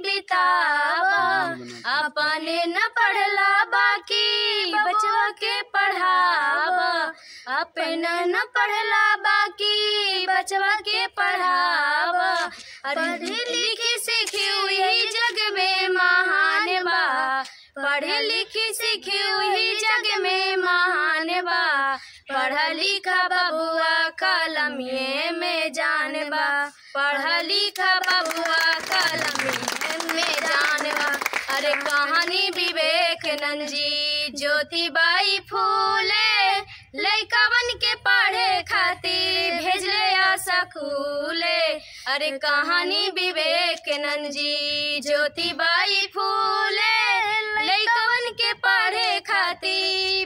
बितावा। अपने न पढ़ला बाकी बचवा के पढ़ावा। अपना न पढ़ला बाकी बचवा के पढ़ावा। पढ़े लिखे सीखे हुई जग में महान बा। पढ़े लिखे सीखे हुई जग में महान बा। पढ़ा लिखा बबुआ कलमिए में जान बा। पढ़ा लिखा बबुआ कलमिए में जान बा। अरे कहानी विवेकानंद जी ज्योतिबाई फूले लइकवन के पढ़े खातिर भेजले स्कूले। अरे कहानी विवेकानंद जी ज्योतिबाई फूले